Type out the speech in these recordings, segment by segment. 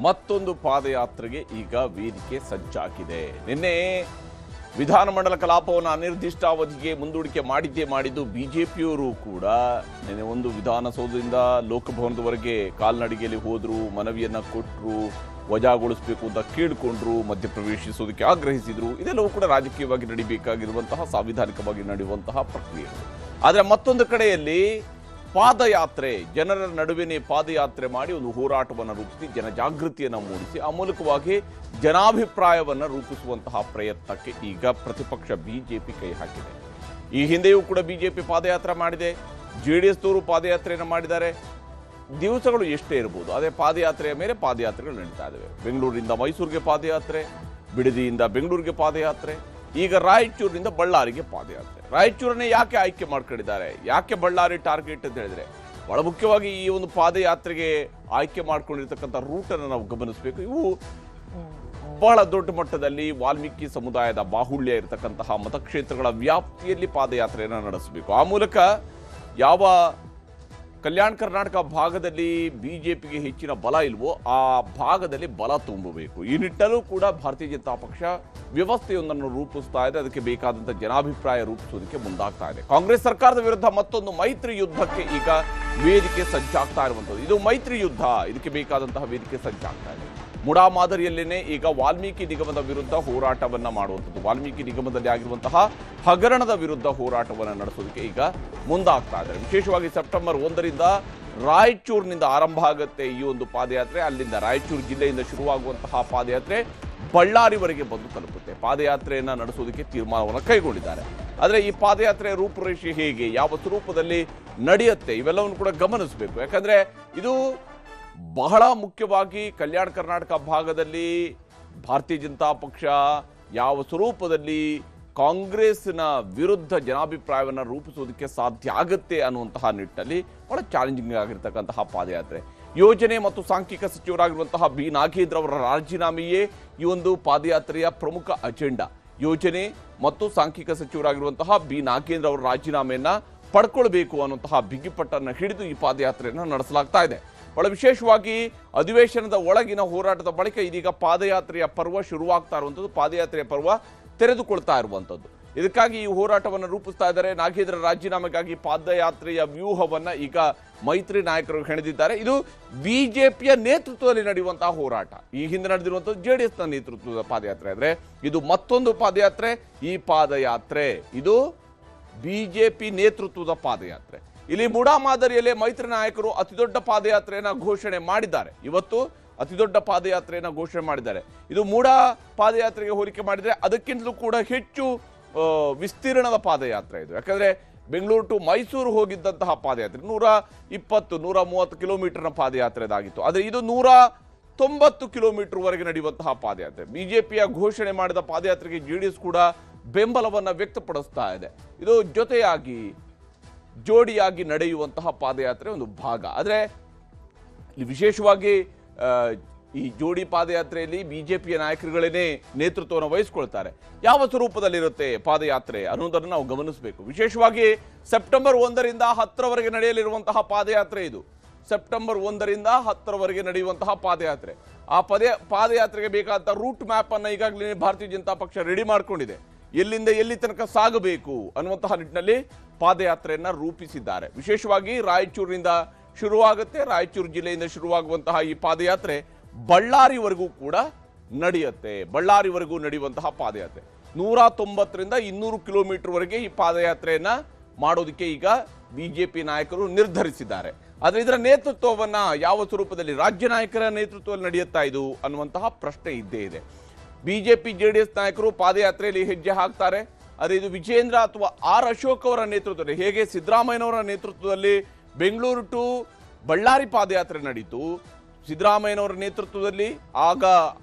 ಮತ್ತೊಂದು ಪಾದಯಾತ್ರೆಗೆ ಈಗ ವೇದಿಕೆ ಸಜ್ಜಾಗಿದೆ. ನಿನ್ನೆ ವಿಧಾನಮಂಡಲ ಕಲಾಪವನ್ನು ಅನಿರ್ದಿಷ್ಟಾವಧಿಗೆ ಮುಂದೂಡಿಕೆ ಮಾಡಿದ್ದು ಬಿಜೆಪಿಯವರು ಕೂಡ ನಿನ್ನೆ ಒಂದು ವಿಧಾನಸೌಧದಿಂದ ಲೋಕಭವನದವರೆಗೆ ಕಾಲ್ನಡಿಗೆಯಲ್ಲಿ ಹೋದ್ರು, ಮನವಿಯನ್ನ ಕೊಟ್ಟರು, ವಜಾಗೊಳಿಸಬೇಕು ಅಂತ ಕೇಳಿಕೊಂಡ್ರು, ಮಧ್ಯಪ್ರವೇಶಿಸುವುದಕ್ಕೆ ಆಗ್ರಹಿಸಿದ್ರು. ಇದೆಲ್ಲವೂ ಕೂಡ ರಾಜಕೀಯವಾಗಿ ನಡೀಬೇಕಾಗಿರುವಂತಹ, ಸಾಂವಿಧಾನಿಕವಾಗಿ ನಡೆಯುವಂತಹ ಪ್ರಕ್ರಿಯೆ. ಆದರೆ ಮತ್ತೊಂದು ಕಡೆಯಲ್ಲಿ ಪಾದಯಾತ್ರೆ, ಜನರ ನಡುವೆನೇ ಪಾದಯಾತ್ರೆ ಮಾಡಿ ಒಂದು ಹೋರಾಟವನ್ನು ರೂಪಿಸಿ ಜನಜಾಗೃತಿಯನ್ನು ಮೂಡಿಸಿ ಆ ಮೂಲಕವಾಗಿ ಜನಾಭಿಪ್ರಾಯವನ್ನು ರೂಪಿಸುವಂತಹ ಪ್ರಯತ್ನಕ್ಕೆ ಈಗ ಪ್ರತಿಪಕ್ಷ ಬಿಜೆಪಿ ಕೈ ಹಾಕಿದೆ. ಈ ಹಿಂದೆಯೂ ಕೂಡ ಬಿಜೆಪಿ ಪಾದಯಾತ್ರೆ ಮಾಡಿದೆ, ಜೆಡಿಎಸ್ನವರು ಪಾದಯಾತ್ರೆಯನ್ನು ಮಾಡಿದ್ದಾರೆ. ದಿವಸಗಳು ಎಷ್ಟೇ ಇರಬಹುದು, ಅದೇ ಪಾದಯಾತ್ರೆಯ ಮೇಲೆ ಪಾದಯಾತ್ರೆಗಳು ನಡೀತಾ ಇದ್ದಾವೆ. ಬೆಂಗಳೂರಿನಿಂದ ಮೈಸೂರಿಗೆ ಪಾದಯಾತ್ರೆ, ಬಿಡದಿಯಿಂದ ಬೆಂಗಳೂರಿಗೆ ಪಾದಯಾತ್ರೆ, ಈಗ ರಾಯಚೂರಿನಿಂದ ಬಳ್ಳಾರಿಗೆ ಪಾದಯಾತ್ರೆ. ರಾಯಚೂರನ್ನೇ ಯಾಕೆ ಆಯ್ಕೆ ಮಾಡ್ಕೊಂಡಿದ್ದಾರೆ, ಯಾಕೆ ಬಳ್ಳಾರಿ ಟಾರ್ಗೆಟ್ ಅಂತ ಹೇಳಿದ್ರೆ, ಬಹಳ ಮುಖ್ಯವಾಗಿ ಈ ಒಂದು ಪಾದಯಾತ್ರೆಗೆ ಆಯ್ಕೆ ಮಾಡ್ಕೊಂಡಿರ್ತಕ್ಕಂಥ ರೂಟನ್ನು ನಾವು ಗಮನಿಸಬೇಕು. ಇವು ಬಹಳ ದೊಡ್ಡ ಮಟ್ಟದಲ್ಲಿ ವಾಲ್ಮೀಕಿ ಸಮುದಾಯದ ಬಾಹುಳ್ಯ ಇರತಕ್ಕಂತಹ ಮತಕ್ಷೇತ್ರಗಳ ವ್ಯಾಪ್ತಿಯಲ್ಲಿ ಪಾದಯಾತ್ರೆಯನ್ನು ನಡೆಸಬೇಕು. ಆ ಮೂಲಕ ಯಾವ ಕಲ್ಯಾಣ ಕರ್ನಾಟಕ ಭಾಗದಲ್ಲಿ ಬಿಜೆಪಿಗೆ ಹೆಚ್ಚಿನ ಬಲ ಇಲ್ವೋ ಆ ಭಾಗದಲ್ಲಿ ಬಲ ತುಂಬಬೇಕು. ಈ ನಿಟ್ಟಲ್ಲೂ ಕೂಡ ಭಾರತೀಯ ಜನತಾ ಪಕ್ಷ ವ್ಯವಸ್ಥೆಯೊಂದನ್ನು ರೂಪಿಸ್ತಾ ಇದೆ. ಅದಕ್ಕೆ ಬೇಕಾದಂಥ ಜನಾಭಿಪ್ರಾಯ ರೂಪಿಸುವುದಕ್ಕೆ ಮುಂದಾಗ್ತಾ ಇದೆ. ಕಾಂಗ್ರೆಸ್ ಸರ್ಕಾರದ ವಿರುದ್ಧ ಮತ್ತೊಂದು ಮೈತ್ರಿ ಯುದ್ಧಕ್ಕೆ ಈಗ ವೇದಿಕೆ ಸಜ್ಜಾಗ್ತಾ ಇರುವಂಥದ್ದು. ಇದು ಮೈತ್ರಿ ಯುದ್ಧ, ಇದಕ್ಕೆ ಬೇಕಾದಂತಹ ವೇದಿಕೆ ಸಜ್ಜಾಗ್ತಾ ಇದೆ. ಮುಡಾ ಮಾದರಿಯಲ್ಲೇನೆ ಈಗ ವಾಲ್ಮೀಕಿ ನಿಗಮದ ವಿರುದ್ಧ ಹೋರಾಟವನ್ನ ಮಾಡುವಂಥದ್ದು, ವಾಲ್ಮೀಕಿ ನಿಗಮದಲ್ಲಿ ಆಗಿರುವಂತಹ ಹಗರಣದ ವಿರುದ್ಧ ಹೋರಾಟವನ್ನು ನಡೆಸೋದಕ್ಕೆ ಈಗ ಮುಂದಾಗ್ತಾ ಇದ್ದಾರೆ. ವಿಶೇಷವಾಗಿ ಸೆಪ್ಟೆಂಬರ್ 1ರಿಂದ ರಾಯಚೂರಿನಿಂದ ಆರಂಭ ಆಗುತ್ತೆ ಈ ಒಂದು ಪಾದಯಾತ್ರೆ. ಅಲ್ಲಿಂದ ರಾಯಚೂರು ಜಿಲ್ಲೆಯಿಂದ ಶುರುವಾಗುವಂತಹ ಪಾದಯಾತ್ರೆ ಬಳ್ಳಾರಿವರೆಗೆ ಬಂದು ತಲುಪುತ್ತೆ. ಪಾದಯಾತ್ರೆಯನ್ನು ನಡೆಸೋದಕ್ಕೆ ತೀರ್ಮಾನವನ್ನು ಕೈಗೊಂಡಿದ್ದಾರೆ. ಆದರೆ ಈ ಪಾದಯಾತ್ರೆಯ ರೂಪುರೇಷೆ ಹೇಗೆ, ಯಾವ ಸ್ವರೂಪದಲ್ಲಿ ನಡೆಯುತ್ತೆ, ಇವೆಲ್ಲವನ್ನು ಕೂಡ ಗಮನಿಸಬೇಕು. ಯಾಕಂದ್ರೆ ಇದು ಬಹಳ ಮುಖ್ಯವಾಗಿ ಕಲ್ಯಾಣ ಕರ್ನಾಟಕ ಭಾಗದಲ್ಲಿ ಭಾರತೀಯ ಜನತಾ ಪಕ್ಷ ಯಾವ ಸ್ವರೂಪದಲ್ಲಿ ಕಾಂಗ್ರೆಸ್ನ ವಿರುದ್ಧ ಜನಾಭಿಪ್ರಾಯವನ್ನು ರೂಪಿಸೋದಕ್ಕೆ ಸಾಧ್ಯ ಆಗುತ್ತೆ ಅನ್ನುವಂತಹ ನಿಟ್ಟಿನಲ್ಲಿ ಬಹಳ ಚಾಲೆಂಜಿಂಗ್ ಆಗಿರ್ತಕ್ಕಂತಹ ಪಾದಯಾತ್ರೆ. ಯೋಜನೆ ಮತ್ತು ಸಾಂಖ್ಯಿಕ ಸಚಿವರಾಗಿರುವಂತಹ ಬಿ ನಾಗೇಂದ್ರ ಅವರ ರಾಜೀನಾಮೆಯೇ ಈ ಒಂದು ಪಾದಯಾತ್ರೆಯ ಪ್ರಮುಖ ಅಜೆಂಡಾ. ಯೋಜನೆ ಮತ್ತು ಸಾಂಖ್ಯಿಕ ಸಚಿವರಾಗಿರುವಂತಹ ಬಿ ನಾಗೇಂದ್ರ ಅವರ ರಾಜೀನಾಮೆಯನ್ನ ಪಡ್ಕೊಳ್ಬೇಕು ಅನ್ನುವಂತಹ ಬಿಗಿಪಟ್ಟನ್ನು ಹಿಡಿದು ಈ ಪಾದಯಾತ್ರೆಯನ್ನು ನಡೆಸಲಾಗ್ತಾ ಇದೆ. ಬಹಳ ವಿಶೇಷವಾಗಿ ಅಧಿವೇಶನದ ಒಳಗಿನ ಹೋರಾಟದ ಬಳಿಕ ಇದೀಗ ಪಾದಯಾತ್ರೆಯ ಪರ್ವ ಶುರುವಾಗ್ತಾ ಇರುವಂಥದ್ದು, ಪಾದಯಾತ್ರೆಯ ಪರ್ವ ತೆರೆದುಕೊಳ್ತಾ ಇರುವಂಥದ್ದು. ಇದಕ್ಕಾಗಿ ಈ ಹೋರಾಟವನ್ನು ರೂಪಿಸ್ತಾ ಇದ್ದಾರೆ. ನಾಗೇಂದ್ರ ರಾಜೀನಾಮೆಗಾಗಿ ಪಾದಯಾತ್ರೆಯ ವ್ಯೂಹವನ್ನ ಈಗ ಮೈತ್ರಿ ನಾಯಕರು ಹೆಣೆದಿದ್ದಾರೆ. ಇದು ಬಿಜೆಪಿಯ ನೇತೃತ್ವದಲ್ಲಿ ನಡೆಯುವಂತಹ ಹೋರಾಟ. ಈ ಹಿಂದೆ ನಡೆದಿರುವಂಥದ್ದು ಜೆಡಿಎಸ್ನ ನೇತೃತ್ವದ ಪಾದಯಾತ್ರೆ. ಆದರೆ ಇದು ಮತ್ತೊಂದು ಪಾದಯಾತ್ರೆ. ಈ ಪಾದಯಾತ್ರೆ ಇದು ಬಿಜೆಪಿ ನೇತೃತ್ವದ ಪಾದಯಾತ್ರೆ. ಇಲ್ಲಿ ಮುಡಾ ಮಾದರಿಯಲ್ಲೇ ಮೈತ್ರಿ ನಾಯಕರು ಅತಿದೊಡ್ಡ ಪಾದಯಾತ್ರೆಯನ್ನ ಘೋಷಣೆ ಮಾಡಿದ್ದಾರೆ. ಇವತ್ತು ಅತಿದೊಡ್ಡ ಪಾದಯಾತ್ರೆಯನ್ನ ಘೋಷಣೆ ಮಾಡಿದ್ದಾರೆ. ಇದು ಮೂಡಾ ಪಾದಯಾತ್ರೆಗೆ ಹೋಲಿಕೆ ಮಾಡಿದರೆ ಅದಕ್ಕಿಂತಲೂ ಕೂಡ ಹೆಚ್ಚು ವಿಸ್ತೀರ್ಣದ ಪಾದಯಾತ್ರೆ ಇದು. ಯಾಕಂದ್ರೆ ಬೆಂಗಳೂರು ಟು ಮೈಸೂರು ಹೋಗಿದ್ದಂತಹ ಪಾದಯಾತ್ರೆ 120-130 ಕಿಲೋಮೀಟರ್ನ ಪಾದಯಾತ್ರೆ ಅದಾಗಿತ್ತು. ಆದರೆ ಇದು 190 ಕಿಲೋಮೀಟರ್ ವರೆಗೆ ನಡೆಯುವಂತಹ ಪಾದಯಾತ್ರೆ. ಬಿಜೆಪಿಯ ಘೋಷಣೆ ಮಾಡಿದ ಪಾದಯಾತ್ರೆಗೆ ಜೆಡಿಎಸ್ ಕೂಡ ಬೆಂಬಲವನ್ನ ವ್ಯಕ್ತಪಡಿಸ್ತಾ ಇದೆ. ಇದು ಜೋಡಿಯಾಗಿ ನಡೆಯುವಂತಹ ಪಾದಯಾತ್ರೆ ಒಂದು ಭಾಗ. ಆದರೆ ವಿಶೇಷವಾಗಿ ಈ ಜೋಡಿ ಪಾದಯಾತ್ರೆಯಲ್ಲಿ ಬಿಜೆಪಿಯ ನಾಯಕರುಗಳೇನೇ ನೇತೃತ್ವವನ್ನು ವಹಿಸಿಕೊಳ್ತಾರೆ. ಯಾವ ಸ್ವರೂಪದಲ್ಲಿರುತ್ತೆ ಪಾದಯಾತ್ರೆ ಅನ್ನೋದನ್ನು ನಾವು ಗಮನಿಸಬೇಕು. ವಿಶೇಷವಾಗಿ ಸೆಪ್ಟೆಂಬರ್ 1ರಿಂದ 10ರವರೆಗೆ ನಡೆಯಲಿರುವಂತಹ ಪಾದಯಾತ್ರೆ ಇದು. ಸೆಪ್ಟೆಂಬರ್ 1ರಿಂದ 10ರವರೆಗೆ ನಡೆಯುವಂತಹ ಪಾದಯಾತ್ರೆ. ಆ ಪಾದಯಾತ್ರೆಗೆ ಬೇಕಾದ ರೂಟ್ ಮ್ಯಾಪ್ ಅನ್ನು ಈಗಾಗಲೇ ಭಾರತೀಯ ಜನತಾ ಪಕ್ಷ ರೆಡಿ ಮಾಡಿಕೊಂಡಿದೆ. ಎಲ್ಲಿಂದ ಎಲ್ಲಿ ತನಕ ಸಾಗಬೇಕು ಅನ್ನುವಂತಹ ನಿಟ್ಟಿನಲ್ಲಿ ಪಾದಯಾತ್ರೆಯನ್ನ ರೂಪಿಸಿದ್ದಾರೆ. ವಿಶೇಷವಾಗಿ ರಾಯಚೂರಿನಿಂದ ಶುರುವಾಗುತ್ತೆ. ರಾಯಚೂರು ಜಿಲ್ಲೆಯಿಂದ ಶುರುವಾಗುವಂತಹ ಈ ಪಾದಯಾತ್ರೆ ಬಳ್ಳಾರಿವರೆಗೂ ಕೂಡ ನಡೆಯುತ್ತೆ. ಬಳ್ಳಾರಿವರೆಗೂ ನಡೆಯುವಂತಹ ಪಾದಯಾತ್ರೆ 190ರಿಂದ 200 ಕಿಲೋಮೀಟರ್ ವರೆಗೆ ಈ ಪಾದಯಾತ್ರೆಯನ್ನ ಮಾಡೋದಕ್ಕೆ ಈಗ ಬಿಜೆಪಿ ನಾಯಕರು ನಿರ್ಧರಿಸಿದ್ದಾರೆ. ಆದರೆ ಇದರ ನೇತೃತ್ವವನ್ನ ಯಾವ ಸ್ವರೂಪದಲ್ಲಿ, ರಾಜ್ಯ ನಾಯಕರ ನೇತೃತ್ವದಲ್ಲಿ ನಡೆಯುತ್ತಾ ಇದು ಅನ್ನುವಂತಹ ಪ್ರಶ್ನೆ ಇದ್ದೇ ಇದೆ. ಬಿಜೆಪಿ ಜೆಡಿಎಸ್ ನಾಯಕರು ಪಾದಯಾತ್ರೆಯಲ್ಲಿ ಹೆಜ್ಜೆ ಹಾಕ್ತಾರೆ. ಆದರೆ ಇದು ವಿಜೇಂದ್ರ ಅಥವಾ ಆರ್ ಅಶೋಕ್ ಅವರ ನೇತೃತ್ವದಲ್ಲಿ, ಹೇಗೆ ಸಿದ್ದರಾಮಯ್ಯನವರ ನೇತೃತ್ವದಲ್ಲಿ ಬೆಂಗಳೂರು ಟು ಬಳ್ಳಾರಿ ಪಾದಯಾತ್ರೆ ನಡೀತು, ಸಿದ್ದರಾಮಯ್ಯನವರ ನೇತೃತ್ವದಲ್ಲಿ ಆಗ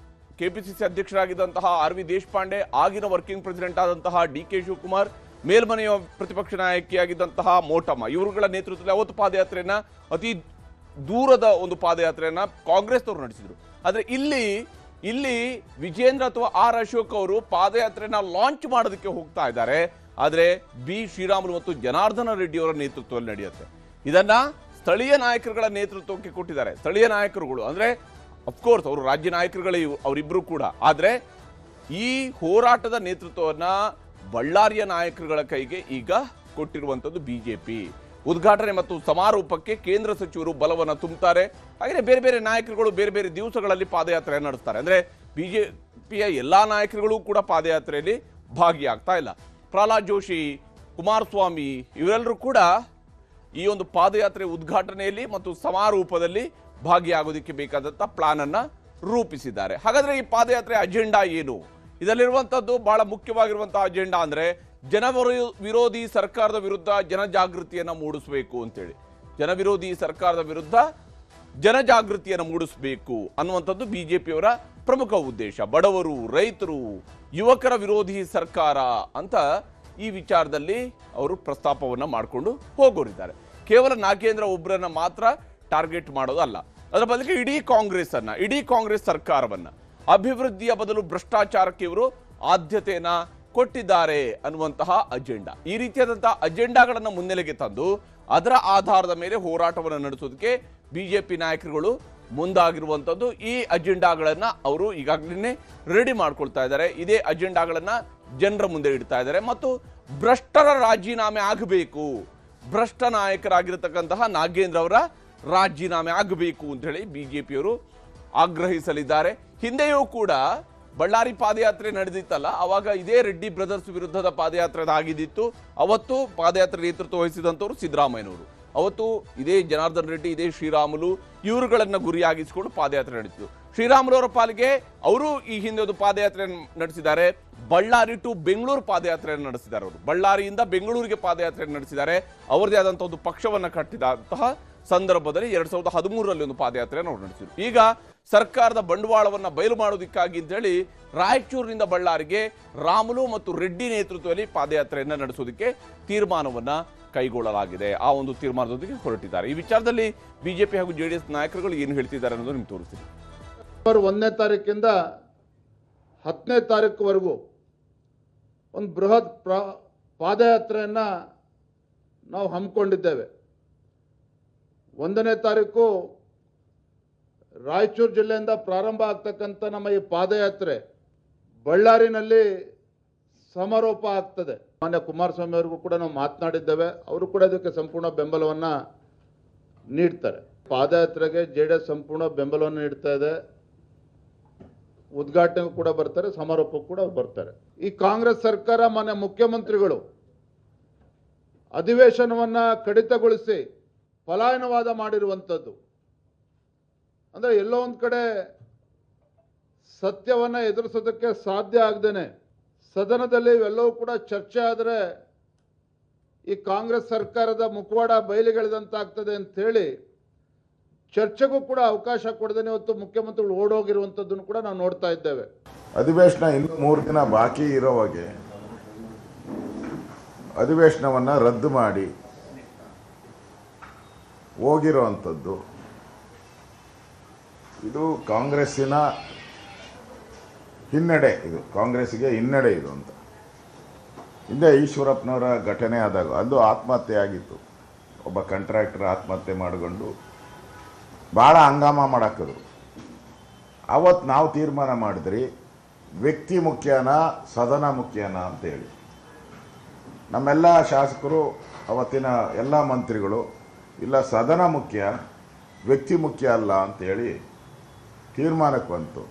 ಕೆಪಿಸಿಸಿ ಅಧ್ಯಕ್ಷರಾಗಿದ್ದಂತಹ ಆರ್ ವಿ ದೇಶಪಾಂಡೆ, ಆಗಿನ ವರ್ಕಿಂಗ್ ಪ್ರೆಸಿಡೆಂಟ್ ಆದಂತಹ ಡಿ ಕೆ ಶಿವಕುಮಾರ್, ಮೇಲ್ಮನೆಯ ಪ್ರತಿಪಕ್ಷ ನಾಯಕಿಯಾಗಿದ್ದಂತಹ ಮೋಟಮ್ಮ, ಇವರುಗಳ ನೇತೃತ್ವದಲ್ಲಿ ಅವತ್ತು ಪಾದಯಾತ್ರೆಯನ್ನ ಅತಿ ದೂರದ ಒಂದು ಪಾದಯಾತ್ರೆಯನ್ನ ಕಾಂಗ್ರೆಸ್ನವರು ನಡೆಸಿದ್ರು. ಆದರೆ ಇಲ್ಲಿ ವಿಜೇಂದ್ರ ಅಥವಾ ಆರ್ ಅಶೋಕ್ ಅವರು ಪಾದಯಾತ್ರೆನ ಲಾಂಚ್ ಮಾಡೋದಕ್ಕೆ ಹೋಗ್ತಾ ಇದ್ದಾರೆ. ಆದರೆ ಬಿ ಶ್ರೀರಾಮುಲು ಮತ್ತು ಜನಾರ್ದನ ರೆಡ್ಡಿ ಅವರ ನೇತೃತ್ವದಲ್ಲಿ ನಡೆಯುತ್ತೆ. ಇದನ್ನ ಸ್ಥಳೀಯ ನಾಯಕರುಗಳ ನೇತೃತ್ವಕ್ಕೆ ಕೊಟ್ಟಿದ್ದಾರೆ. ಸ್ಥಳೀಯ ನಾಯಕರುಗಳು ಅಂದ್ರೆ ಅಫ್ಕೋರ್ಸ್ ಅವರು ರಾಜ್ಯ ನಾಯಕರುಗಳೇ ಅವರಿಬ್ಬರು ಕೂಡ. ಆದರೆ ಈ ಹೋರಾಟದ ನೇತೃತ್ವವನ್ನ ಬಳ್ಳಾರಿಯ ನಾಯಕರುಗಳ ಕೈಗೆ ಈಗ ಕೊಟ್ಟಿರುವಂಥದ್ದು ಬಿಜೆಪಿ. ಉದ್ಘಾಟನೆ ಮತ್ತು ಸಮಾರೋಪಕ್ಕೆ ಕೇಂದ್ರ ಸಚಿವರು ಬಲವನ್ನು ತುಂಬುತ್ತಾರೆ. ಹಾಗೆ ಬೇರೆ ಬೇರೆ ನಾಯಕರುಗಳು ಬೇರೆ ಬೇರೆ ದಿವಸಗಳಲ್ಲಿ ಪಾದಯಾತ್ರೆ ನಡೆಸ್ತಾರೆ. ಅಂದರೆ ಬಿಜೆಪಿಯ ಎಲ್ಲಾ ನಾಯಕರುಗಳು ಕೂಡ ಪಾದಯಾತ್ರೆಯಲ್ಲಿ ಭಾಗಿಯಾಗ್ತಾ ಇಲ್ಲ. ಪ್ರಹ್ಲಾದ್ ಜೋಶಿ, ಕುಮಾರಸ್ವಾಮಿ ಇವರೆಲ್ಲರೂ ಕೂಡ ಈ ಒಂದು ಪಾದಯಾತ್ರೆ ಉದ್ಘಾಟನೆಯಲ್ಲಿ ಮತ್ತು ಸಮಾರೋಪದಲ್ಲಿ ಭಾಗಿಯಾಗೋದಕ್ಕೆ ಬೇಕಾದಂಥ ಪ್ಲಾನ್ ಅನ್ನ ರೂಪಿಸಿದ್ದಾರೆ. ಹಾಗಾದ್ರೆ ಈ ಪಾದಯಾತ್ರೆ ಅಜೆಂಡಾ ಏನು? ಇದರಲ್ಲಿರುವಂಥದ್ದು ಬಹಳ ಮುಖ್ಯವಾಗಿರುವಂತಹ ಅಜೆಂಡಾ ಅಂದ್ರೆ ವಿರೋಧಿ ಸರ್ಕಾರದ ವಿರುದ್ಧ ಜನಜಾಗೃತಿಯನ್ನು ಮೂಡಿಸಬೇಕು ಅಂತೇಳಿ. ಜನವಿರೋಧಿ ಸರ್ಕಾರದ ವಿರುದ್ಧ ಜನಜಾಗೃತಿಯನ್ನು ಮೂಡಿಸಬೇಕು ಅನ್ನುವಂಥದ್ದು ಬಿಜೆಪಿಯವರ ಪ್ರಮುಖ ಉದ್ದೇಶ. ಬಡವರು, ರೈತರು, ಯುವಕರ ವಿರೋಧಿ ಸರ್ಕಾರ ಅಂತ ಈ ವಿಚಾರದಲ್ಲಿ ಅವರು ಪ್ರಸ್ತಾಪವನ್ನು ಮಾಡಿಕೊಂಡು ಹೋಗೋರಿದ್ದಾರೆ. ಕೇವಲ ನಾಗೇಂದ್ರ ಒಬ್ಬರನ್ನ ಮಾತ್ರ ಟಾರ್ಗೆಟ್ ಮಾಡೋದಲ್ಲ, ಅದರ ಬದಲಿಗೆ ಇಡೀ ಕಾಂಗ್ರೆಸ್ ಸರ್ಕಾರವನ್ನ ಅಭಿವೃದ್ಧಿಯ ಬದಲು ಭ್ರಷ್ಟಾಚಾರಕ್ಕೆ ಇವರು ಆದ್ಯತೆಯನ್ನ ಕೊಟ್ಟಿದ್ದಾರೆ ಅನ್ನುವಂತಹ ಅಜೆಂಡಾ. ಈ ರೀತಿಯಾದಂತಹ ಅಜೆಂಡಾಗಳನ್ನು ಮುನ್ನೆಲೆಗೆ ತಂದು ಅದರ ಆಧಾರದ ಮೇಲೆ ಹೋರಾಟವನ್ನು ನಡೆಸೋದಕ್ಕೆ ಬಿಜೆಪಿ ನಾಯಕರುಗಳು ಮುಂದಾಗಿರುವಂಥದ್ದು. ಈ ಅಜೆಂಡಾಗಳನ್ನ ಅವರು ಈಗಾಗಲೇ ರೆಡಿ ಮಾಡ್ಕೊಳ್ತಾ ಇದ್ದಾರೆ. ಇದೇ ಅಜೆಂಡಾಗಳನ್ನ ಜನರ ಮುಂದೆ ಇಡ್ತಾ ಇದ್ದಾರೆ ಮತ್ತು ಭ್ರಷ್ಟರ ರಾಜೀನಾಮೆ ಆಗಬೇಕು, ಭ್ರಷ್ಟ ನಾಯಕರಾಗಿರತಕ್ಕಂತಹ ನಾಗೇಂದ್ರ ಅವರ ರಾಜೀನಾಮೆ ಆಗಬೇಕು ಅಂತ ಹೇಳಿ ಬಿಜೆಪಿಯವರು ಆಗ್ರಹಿಸಲಿದ್ದಾರೆ. ಹಿಂದೆಯೂ ಕೂಡ ಬಳ್ಳಾರಿ ಪಾದಯಾತ್ರೆ ನಡೆದಿತ್ತಲ್ಲ, ಅವಾಗ ಇದೇ ರೆಡ್ಡಿ ಬ್ರದರ್ಸ್ ವಿರುದ್ಧದ ಪಾದಯಾತ್ರೆ ಆಗಿದ್ದಿತ್ತು. ಅವತ್ತು ಪಾದಯಾತ್ರೆ ನೇತೃತ್ವ ವಹಿಸಿದಂಥವ್ರು ಸಿದ್ದರಾಮಯ್ಯನವರು. ಅವತ್ತು ಇದೇ ಜನಾರ್ದನ್ ರೆಡ್ಡಿ, ಇದೇ ಶ್ರೀರಾಮುಲು ಇವರುಗಳನ್ನ ಗುರಿಯಾಗಿಸಿಕೊಂಡು ಪಾದಯಾತ್ರೆ ನಡೆಸಿತು. ಶ್ರೀರಾಮುಲು ಅವರ ಪಾಲಿಗೆ ಅವರು ಈ ಹಿಂದೆ ಒಂದು ಪಾದಯಾತ್ರೆ ನಡೆಸಿದ್ದಾರೆ. ಬಳ್ಳಾರಿ ಟು ಬೆಂಗಳೂರು ಪಾದಯಾತ್ರೆಯನ್ನು ನಡೆಸಿದ್ದಾರೆ. ಅವರು ಬಳ್ಳಾರಿಯಿಂದ ಬೆಂಗಳೂರಿಗೆ ಪಾದಯಾತ್ರೆ ನಡೆಸಿದ್ದಾರೆ. ಅವರದೇ ಆದಂತಹ ಒಂದು ಪಕ್ಷವನ್ನು ಕಟ್ಟಿದಂತಹ ಸಂದರ್ಭದಲ್ಲಿ 2013ರಲ್ಲಿ ಒಂದು ಪಾದಯಾತ್ರೆಯನ್ನು ಅವರು ನಡೆಸಿದರು. ಈಗ ಸರ್ಕಾರದ ಬಂಡವಾಳವನ್ನ ಬಯಲು ಮಾಡೋದಕ್ಕಾಗಿ ಅಂತ ಹೇಳಿ ರಾಯಚೂರಿನಿಂದ ಬಳ್ಳಾರಿಗೆ ರಾಮುಲು ಮತ್ತು ರೆಡ್ಡಿ ನೇತೃತ್ವದಲ್ಲಿ ಪಾದಯಾತ್ರೆಯನ್ನ ನಡೆಸೋದಕ್ಕೆ ತೀರ್ಮಾನವನ್ನ ಕೈಗೊಳ್ಳಲಾಗಿದೆ. ಆ ಒಂದು ತೀರ್ಮಾನದೊಂದಿಗೆ ಹೊರಟಿದ್ದಾರೆ. ಈ ವಿಚಾರದಲ್ಲಿ ಬಿಜೆಪಿ ಹಾಗೂ ಜೆಡಿಎಸ್ ನಾಯಕರುಗಳು ಏನು ಹೇಳ್ತಿದ್ದಾರೆ ಅನ್ನೋದು ನಿಮ್ಗೆ ತೋರಿಸ್ತೀನಿ. 1ನೇ ತಾರೀಕಿಂದ 10ನೇ ತಾರೀಕುವರೆಗೂ ಒಂದು ಬೃಹತ್ ಪಾದಯಾತ್ರೆಯನ್ನ ನಾವು ಹಮ್ಮಿಕೊಂಡಿದ್ದೇವೆ. 1ನೇ ತಾರೀಕು ರಾಯಚೂರು ಜಿಲ್ಲೆಯಿಂದ ಪ್ರಾರಂಭ ಆಗ್ತಕ್ಕಂಥ ನಮ್ಮ ಈ ಪಾದಯಾತ್ರೆ ಬಳ್ಳಾರಿನಲ್ಲಿ ಸಮಾರೋಪ ಆಗ್ತದೆ. ಮಾನ್ಯ ಕುಮಾರಸ್ವಾಮಿ ಅವರಿಗೂ ಕೂಡ ನಾವು ಮಾತನಾಡಿದ್ದೇವೆ. ಅವರು ಕೂಡ ಇದಕ್ಕೆ ಸಂಪೂರ್ಣ ಬೆಂಬಲವನ್ನು ನೀಡ್ತಾರೆ. ಪಾದಯಾತ್ರೆಗೆ ಜೆಡಿಎಸ್ ಸಂಪೂರ್ಣ ಬೆಂಬಲವನ್ನು ನೀಡ್ತಾ ಇದೆ. ಉದ್ಘಾಟನೆಗೂ ಕೂಡ ಬರ್ತಾರೆ, ಸಮಾರೋಪಕ್ಕೂ ಕೂಡ ಬರ್ತಾರೆ. ಈ ಕಾಂಗ್ರೆಸ್ ಸರ್ಕಾರ ಮಾನ್ಯ ಮುಖ್ಯಮಂತ್ರಿಗಳು ಅಧಿವೇಶನವನ್ನು ಕಡಿತಗೊಳಿಸಿ ಪಲಾಯನವಾದ ಮಾಡಿರುವಂಥದ್ದು, ಅಂದರೆ ಎಲ್ಲೋ ಒಂದು ಕಡೆ ಸತ್ಯವನ್ನು ಎದುರಿಸೋದಕ್ಕೆ ಸಾಧ್ಯ ಆಗದೇನೆ ಸದನದಲ್ಲಿ ಇವೆಲ್ಲವೂ ಕೂಡ ಚರ್ಚೆ ಆದರೆ ಈ ಕಾಂಗ್ರೆಸ್ ಸರ್ಕಾರದ ಮುಖವಾಡ ಬಯಲಿಗೆಳೆದಂತಾಗ್ತದೆ ಅಂಥೇಳಿ ಚರ್ಚೆಗೂ ಕೂಡ ಅವಕಾಶ ಕೊಡದೇನೆ ಇವತ್ತು ಮುಖ್ಯಮಂತ್ರಿಗಳು ಓಡೋಗಿರುವಂಥದ್ದನ್ನು ಕೂಡ ನಾವು ನೋಡ್ತಾ ಇದ್ದೇವೆ. ಅಧಿವೇಶನ ಇನ್ನು 3 ದಿನ ಬಾಕಿ ಇರೋವಾಗೆ ಅಧಿವೇಶನವನ್ನು ರದ್ದು ಮಾಡಿ ಹೋಗಿರುವಂಥದ್ದು ಇದು ಕಾಂಗ್ರೆಸ್ಸಿನ ಹಿನ್ನಡೆ. ಇದು ಕಾಂಗ್ರೆಸ್ಸಿಗೆ ಹಿನ್ನಡೆ ಇದು ಅಂತ. ಹಿಂದೆ ಈಶ್ವರಪ್ಪನವರ ಘಟನೆ ಆದಾಗ ಅದು ಆತ್ಮಹತ್ಯೆ ಆಗಿತ್ತು. ಒಬ್ಬ ಕಾಂಟ್ರಾಕ್ಟರ್ ಆತ್ಮಹತ್ಯೆ ಮಾಡಿಕೊಂಡು ಭಾಳ ಹಂಗಾಮ ಮಾಡಾಕಿದ್ರು. ಅವತ್ತು ನಾವು ತೀರ್ಮಾನ ಮಾಡಿದ್ರಿ ವ್ಯಕ್ತಿ ಮುಖ್ಯನಾ ಸದನ ಮುಖ್ಯನಾ ಅಂತೇಳಿ. ನಮ್ಮೆಲ್ಲ ಶಾಸಕರು ಅವತ್ತಿನ ಎಲ್ಲ ಮಂತ್ರಿಗಳು ಇಲ್ಲ ಸದನ ಮುಖ್ಯ ವ್ಯಕ್ತಿ ಮುಖ್ಯ ಅಲ್ಲ ಅಂತೇಳಿ ತೀರ್ಮಾನಕ್ಕೆ ಬಂತು.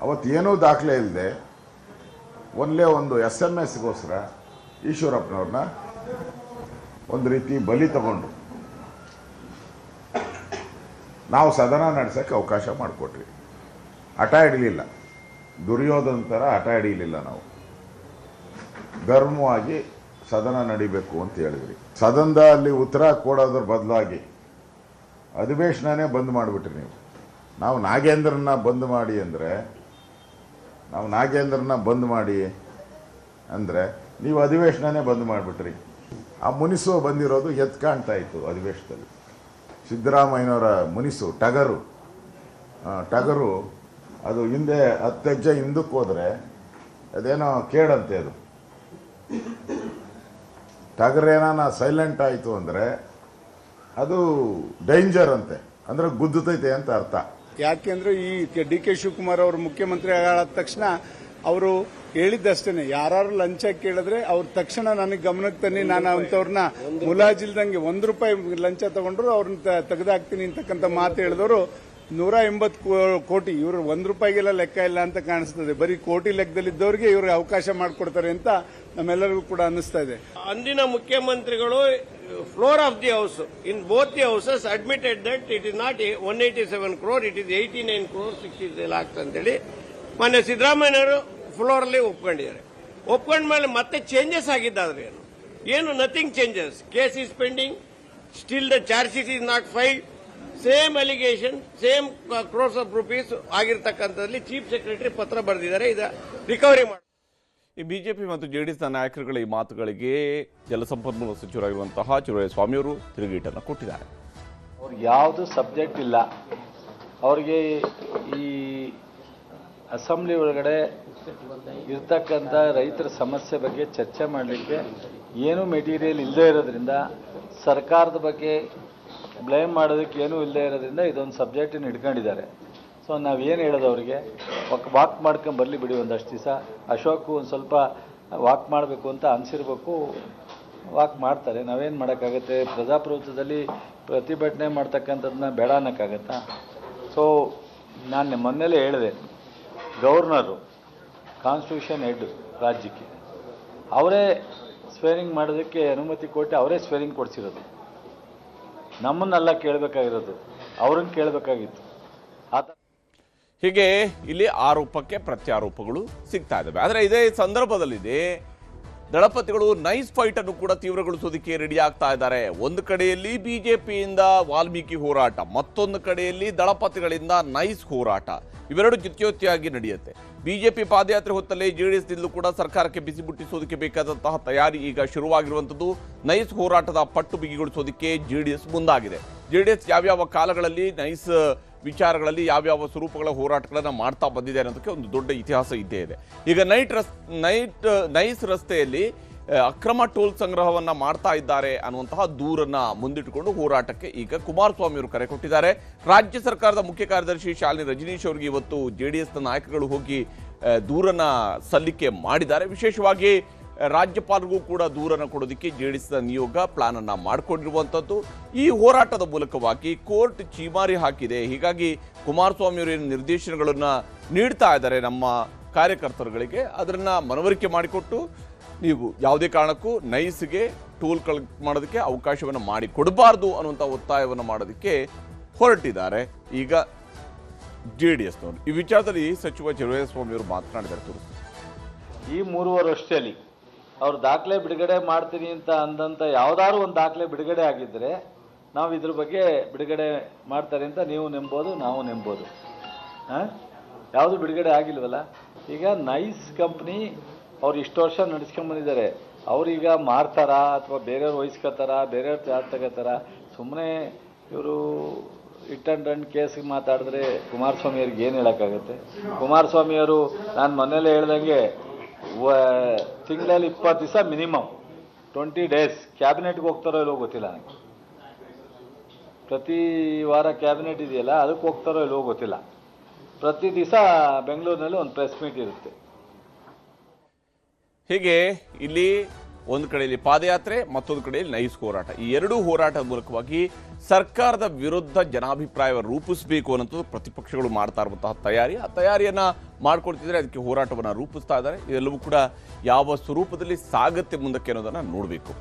ಅವತ್ತೇನೂ ದಾಖಲೆ ಇಲ್ಲದೆ ಒಂದೇ ಒಂದು SMS ಈಶ್ವರಪ್ಪನವ್ರನ್ನ ಒಂದು ರೀತಿ ಬಲಿ ತಗೊಂಡು ನಾವು ಸದನ ನಡೆಸೋಕ್ಕೆ ಅವಕಾಶ ಮಾಡಿಕೊಟ್ರಿ. ಹಠ ಹಿಡಲಿಲ್ಲ, ದುರ್ಯೋಧನ ಥರ ಹಠ ಹಿಡೀಲಿಲ್ಲ. ನಾವು ಧರ್ಮವಾಗಿ ಸದನ ನಡಿಬೇಕು ಅಂತ ಹೇಳಿದ್ರಿ. ಸದನದಲ್ಲಿ ಉತ್ತರ ಕೊಡೋದ್ರ ಬದಲಾಗಿ ಅಧಿವೇಶನನೇ ಬಂದ್ ಮಾಡಿಬಿಟ್ರಿ ನೀವು. ನಾವು ನಾಗೇಂದ್ರನ್ನ ಬಂದ್ ಮಾಡಿ ಅಂದರೆ ನೀವು ಅಧಿವೇಶನನೇ ಬಂದ್ ಮಾಡಿಬಿಟ್ರಿ. ಆ ಮುನಿಸು ಬಂದಿರೋದು ಎದ್ದು ಕಾಣ್ತಾ ಇತ್ತು ಅಧಿವೇಶನದಲ್ಲಿ. ಸಿದ್ದರಾಮಯ್ಯನವರ ಮುನಿಸು ಟಗರು ಅದು ಹಿಂದೆ 10 ಹೆಜ್ಜೆ ಹಿಂದಕ್ಕೆ ಹೋದರೆ ಅದೇನೋ ಕೇಳಂತೆ. ಅದು ಟಗರೇನ ಸೈಲೆಂಟ್ ಆಯಿತು ಅಂದರೆ ಅದು ಡೇಂಜರ್ ಅಂತೆ, ಅಂದರೆ ಗುದ್ದುತ್ತೈತೆ ಅಂತ ಅರ್ಥ. ಯಾಕೆಂದ್ರೆ ಈ ಡಿ ಕೆ ಶಿವಕುಮಾರ್ ಅವರು ಮುಖ್ಯಮಂತ್ರಿ ಆದ ತಕ್ಷಣ ಅವರು ಹೇಳಿದ್ದಷ್ಟೇನೆ, ಯಾರು ಲಂಚ ಕೇಳಿದ್ರೆ ಅವ್ರ ತಕ್ಷಣ ನನಗೆ ಗಮನಕ್ಕೆ ತನ್ನಿ, ನಾನು ಅಂಥವ್ರನ್ನ ಮುಲಾಜಿಲ್ದಂಗೆ ₹1 ಲಂಚ ತಗೊಂಡ್ರು ಅವ್ರನ್ನ ತೆಗೆದಾಕ್ತೀನಿ ಅಂತಕ್ಕಂಥ ಮಾತು ಹೇಳಿದವರು 180 ಕೋಟಿ. ಇವರು ₹1ಗೆಲ್ಲ ಲೆಕ್ಕ ಇಲ್ಲ ಅಂತ ಕಾಣಿಸ್ತದೆ. ಬರೀ ಕೋಟಿ ಲೆಕ್ಕದಲ್ಲಿದ್ದವ್ರಿಗೆ ಇವ್ರಿಗೆ ಅವಕಾಶ ಮಾಡಿಕೊಡ್ತಾರೆ ಅಂತ ನಮ್ಮೆಲ್ಲರಿಗೂ ಕೂಡ ಅನ್ನಿಸ್ತಾ ಇದೆ. ಅಂದಿನ ಮುಖ್ಯಮಂತ್ರಿಗಳು floor of the house in both the houses admitted that it is not 187 crore, it is 89 crore 63 lakhs ಅಂತೇಳಿ ಮೊನ್ನೆ ಸಿದ್ದರಾಮಯ್ಯನವರು ಫ್ಲೋರ್ ಅಲ್ಲಿ ಒಪ್ಕೊಂಡಿದ್ದಾರೆ. ಒಪ್ಕೊಂಡ ಮೇಲೆ ಮತ್ತೆ ಚೇಂಜಸ್ ಆಗಿದ್ದಾದ್ರೆ ಏನು? Nothing changes. Case is pending, still the charge sheet is not filed, same allegation, same crores of rupees ಆಗಿರ್ತಕ್ಕಂಥದ್ರಲ್ಲಿ chief secretary ಪತ್ರ ಬರೆದಿದ್ದಾರೆ. ಇದು ರಿಕವರಿ ಮಾಡಿ. ಈ ಬಿಜೆಪಿ ಮತ್ತು ಜೆಡಿಎಸ್ನ ನಾಯಕರುಗಳ ಈ ಮಾತುಗಳಿಗೆ ಜಲಸಂಪನ್ಮೂಲ ಸಚಿವರಾಗಿರುವಂತಹ ಸ್ವಾಮಿಯವರು ತಿರುಗೇಟನ್ನು ಕೊಟ್ಟಿದ್ದಾರೆ. ಅವ್ರಿಗೆ ಯಾವುದು ಸಬ್ಜೆಕ್ಟ್ ಇಲ್ಲ. ಅವ್ರಿಗೆ ಈ ಅಸೆಂಬ್ಲಿ ಒಳಗಡೆ ಇರ್ತಕ್ಕಂಥ ರೈತರ ಸಮಸ್ಯೆ ಬಗ್ಗೆ ಚರ್ಚೆ ಮಾಡಲಿಕ್ಕೆ ಏನೂ ಮೆಟೀರಿಯಲ್ ಇಲ್ಲದೇ ಇರೋದ್ರಿಂದ, ಸರ್ಕಾರದ ಬಗ್ಗೆ ಬ್ಲೇಮ್ ಮಾಡೋದಕ್ಕೆ ಏನೂ ಇಲ್ಲದೇ ಇರೋದ್ರಿಂದ ಇದೊಂದು ಸಬ್ಜೆಕ್ಟನ್ನು ಇಟ್ಕೊಂಡಿದ್ದಾರೆ. ಸೊ ನಾವೇನು ಹೇಳೋದು ಅವರಿಗೆ, ವಾಕ್ ಮಾಡ್ಕೊಂಡು ಬರಲಿ ಬಿಡಿ ಒಂದಷ್ಟು ದಿವಸ. ಅಶೋಕ್ ಒಂದು ಸ್ವಲ್ಪ ವಾಕ್ ಮಾಡಬೇಕು ಅಂತ ಅನಿಸಿರ್ಬೇಕು, ವಾಕ್ ಮಾಡ್ತಾರೆ. ನಾವೇನು ಮಾಡೋಕ್ಕಾಗತ್ತೆ? ಪ್ರಜಾಪ್ರಭುತ್ವದಲ್ಲಿ ಪ್ರತಿಭಟನೆ ಮಾಡ್ತಕ್ಕಂಥದ್ದನ್ನ ಬೇಡ ಅನ್ನೋಕ್ಕಾಗತ್ತಾ? ಸೊ ನಾನು ಮೊನ್ನೆಲೇ ಹೇಳಿದೆ, ಗವರ್ನರು ಕಾನ್ಸ್ಟಿಟ್ಯೂಷನ್ ಹೆಡ್ ರಾಜ್ಯಕ್ಕೆ ಅವರೇ ಸ್ವೇರಿಂಗ್ ಮಾಡೋದಕ್ಕೆ ಅನುಮತಿ ಕೊಟ್ಟು ಅವರೇ ಸ್ವೇರಿಂಗ್ ಕೊಡಿಸಿರೋದು. ನಮ್ಮನ್ನೆಲ್ಲ ಕೇಳಬೇಕಾಗಿರೋದು, ಅವ್ರನ್ನ ಕೇಳಬೇಕಾಗಿತ್ತು. ಹೀಗೆ ಇಲ್ಲಿ ಆರೋಪಕ್ಕೆ ಪ್ರತ್ಯಾರೋಪಗಳು ಸಿಗ್ತಾ ಇದ್ದಾವೆ. ಆದರೆ ಇದೇ ಸಂದರ್ಭದಲ್ಲಿದೆ ದಳಪತಿಗಳು ನೈಸ್ ಫೈಟ್ ಅನ್ನು ಕೂಡ ತೀವ್ರಗೊಳಿಸೋದಕ್ಕೆ ರೆಡಿ ಆಗ್ತಾ ಇದ್ದಾರೆ. ಒಂದು ಕಡೆಯಲ್ಲಿ ಬಿಜೆಪಿಯಿಂದ ವಾಲ್ಮೀಕಿ ಹೋರಾಟ, ಮತ್ತೊಂದು ಕಡೆಯಲ್ಲಿ ದಳಪತಿಗಳಿಂದ ನೈಸ್ ಹೋರಾಟ, ಇವೆರಡು ಜೊತೆಯಾಗಿ ನಡೆಯುತ್ತೆ. ಬಿಜೆಪಿ ಪಾದಯಾತ್ರೆ ಹೊತ್ತಲ್ಲೇ ಜೆಡಿಎಸ್ನಿಂದಲೂ ಕೂಡ ಸರ್ಕಾರಕ್ಕೆ ಬಿಸಿ ಮುಟ್ಟಿಸೋದಕ್ಕೆ ಬೇಕಾದಂತಹ ತಯಾರಿ ಈಗ ಶುರುವಾಗಿರುವಂಥದ್ದು. ನೈಸ್ ಹೋರಾಟದ ಪಟ್ಟು ಬಿಗಿಗೊಳಿಸೋದಕ್ಕೆ ಜೆಡಿಎಸ್ ಮುಂದಾಗಿದೆ. ಜೆಡಿಎಸ್ ಯಾವ್ಯಾವ ಕಾಲಗಳಲ್ಲಿ ನೈಸ್ ವಿಚಾರಗಳಲ್ಲಿ ಯಾವ್ಯಾವ ಸ್ವರೂಪಗಳ ಹೋರಾಟಗಳನ್ನು ಮಾಡ್ತಾ ಬಂದಿದೆ ಅನ್ನೋದಕ್ಕೆ ಒಂದು ದೊಡ್ಡ ಇತಿಹಾಸ ಇದ್ದೇ ಇದೆ. ಈಗ ನೈಸ್ ರಸ್ತೆಯಲ್ಲಿ ಅಕ್ರಮ ಟೋಲ್ ಸಂಗ್ರಹವನ್ನ ಮಾಡ್ತಾ ಇದ್ದಾರೆ ಅನ್ನುವಂತಹ ದೂರನ್ನ ಮುಂದಿಟ್ಟುಕೊಂಡು ಹೋರಾಟಕ್ಕೆ ಈಗ ಕುಮಾರಸ್ವಾಮಿ ಅವರು ಕರೆ ಕೊಟ್ಟಿದ್ದಾರೆ. ರಾಜ್ಯ ಸರ್ಕಾರದ ಮುಖ್ಯ ಕಾರ್ಯದರ್ಶಿ ಶಾಲಿನಿ ರಜನೀಶ್ ಅವರಿಗೆ ಇವತ್ತು ಜೆಡಿಎಸ್ನ ನಾಯಕಗಳು ಹೋಗಿ ದೂರನ್ನ ಸಲ್ಲಿಕೆ ಮಾಡಿದ್ದಾರೆ. ವಿಶೇಷವಾಗಿ ರಾಜ್ಯಪಾಲರಿಗೂ ಕೂಡ ದೂರನ್ನು ಕೊಡೋದಕ್ಕೆ ಜೆಡಿಎಸ್ನ ನಿಯೋಗ ಪ್ಲಾನ್ ಅನ್ನ ಮಾಡಿಕೊಂಡಿರುವಂಥದ್ದು. ಈ ಹೋರಾಟದ ಮೂಲಕವಾಗಿ ಕೋರ್ಟ್ ಚೀಮಾರಿ ಹಾಕಿದೆ. ಹೀಗಾಗಿ ಕುಮಾರಸ್ವಾಮಿ ಅವರು ಏನು ನಿರ್ದೇಶನಗಳನ್ನ ನೀಡ್ತಾ ಇದ್ದಾರೆ ನಮ್ಮ ಕಾರ್ಯಕರ್ತರುಗಳಿಗೆ, ಅದನ್ನ ಮನವರಿಕೆ ಮಾಡಿಕೊಟ್ಟು ನೀವು ಯಾವುದೇ ಕಾರಣಕ್ಕೂ ನೈಸ್ಗೆ ಟೋಲ್ ಕಲೆಕ್ಟ್ ಮಾಡೋದಕ್ಕೆ ಅವಕಾಶವನ್ನು ಮಾಡಿ ಕೊಡಬಾರ್ದು ಅನ್ನುವಂಥ ಒತ್ತಾಯವನ್ನು ಮಾಡೋದಕ್ಕೆ ಹೊರಟಿದ್ದಾರೆ ಈಗ ಜೆಡಿಎಸ್ನವರು. ಈ ವಿಚಾರದಲ್ಲಿ ಸಚಿವ ಸ್ವಾಮಿ ಅವರು ಮಾತನಾಡಿದ್ದಾರೆ. ತೋರಿಸ್ತಾರೆ. ಈ 3.5 ವರ್ಷದಲ್ಲಿ ಅವ್ರು ದಾಖಲೆ ಬಿಡುಗಡೆ ಮಾಡ್ತೀನಿ ಅಂತ ಅಂದಂತ ಯಾವ್ದಾದ್ರು ಒಂದು ದಾಖಲೆ ಬಿಡುಗಡೆ ಆಗಿದ್ರೆ ನಾವು ಇದ್ರ ಬಗ್ಗೆ ಬಿಡುಗಡೆ ಮಾಡ್ತಾರೆ ಅಂತ ನೀವು ನೆಂಬೋದು, ನಾವು ನೆಂಬೋದು. ಯಾವುದು ಬಿಡುಗಡೆ ಆಗಿಲ್ವಲ್ಲ. ಈಗ ನೈಸ್ ಕಂಪ್ನಿ ಅವ್ರು ಇಷ್ಟು ವರ್ಷ ನಡೆಸ್ಕೊಂಡ್ ಬಂದಿದ್ದಾರೆ. ಅವ್ರೀಗ ಮಾರ್ತಾರ ಅಥವಾ ಬೇರೆಯವ್ರು ವಹಿಸ್ಕೋತಾರ, ಬೇರೆಯವ್ರು ಚಾರ್ಜ್ ತಗೋತಾರ? ಸುಮ್ಮನೆ ಇವರು ಹಿಟ್ ಅಂಡ್ ರನ್ ಕೇಸಿಗೆ ಮಾತಾಡಿದ್ರೆ ಕುಮಾರಸ್ವಾಮಿ ಅವ್ರಿಗೆ ಏನು ಹೇಳೋಕ್ಕಾಗತ್ತೆ? ಕುಮಾರಸ್ವಾಮಿ ಅವರು ನಾನು ಮೊನ್ನೆಲ್ಲೇ ಹೇಳ್ದಂಗೆ ತಿಂಗಳಲ್ಲಿ 20 ದಿವಸ ಮಿನಿಮಮ್ 20 days ಕ್ಯಾಬಿನೆಟ್ಗೆ ಹೋಗ್ತಾರೋ ಇಲ್ಲೋ ಗೊತ್ತಿಲ್ಲ ನನಗೆ. ಪ್ರತಿ ವಾರ ಕ್ಯಾಬಿನೆಟ್ ಇದೆಯಲ್ಲ, ಅದಕ್ಕೆ ಹೋಗ್ತಾರೋ ಇಲ್ಲೋ ಗೊತ್ತಿಲ್ಲ. ಪ್ರತಿ ದಿವಸ ಬೆಂಗಳೂರಿನಲ್ಲಿ ಒಂದು ಪ್ರೆಸ್ ಮೀಟ್ ಇರುತ್ತೆ. ಹೀಗೆ ಇಲ್ಲಿ ಒಂದು ಕಡೆಯಲ್ಲಿ ಪಾದಯಾತ್ರೆ, ಮತ್ತೊಂದು ಕಡೆಯಲ್ಲಿ ನೈಸ್ ಹೋರಾಟ. ಈ ಎರಡೂ ಹೋರಾಟದ ಮೂಲಕವಾಗಿ ಸರ್ಕಾರದ ವಿರುದ್ಧ ಜನಾಭಿಪ್ರಾಯವನ್ನು ರೂಪಿಸಬೇಕು ಅನ್ನೋದು ಪ್ರತಿಪಕ್ಷಗಳು ಮಾಡ್ತಾ ಇರುವಂತಹ ತಯಾರಿ. ಆ ತಯಾರಿಯನ್ನ ಮಾಡ್ಕೊಳ್ತಿದ್ರೆ ಅದಕ್ಕೆ ಹೋರಾಟವನ್ನು ರೂಪಿಸ್ತಾ ಇದ್ದಾರೆ. ಇದೆಲ್ಲವೂ ಕೂಡ ಯಾವ ಸ್ವರೂಪದಲ್ಲಿ ಸಾಗುತ್ತೆ ಮುಂದಕ್ಕೆ ಅನ್ನೋದನ್ನ ನೋಡಬೇಕು.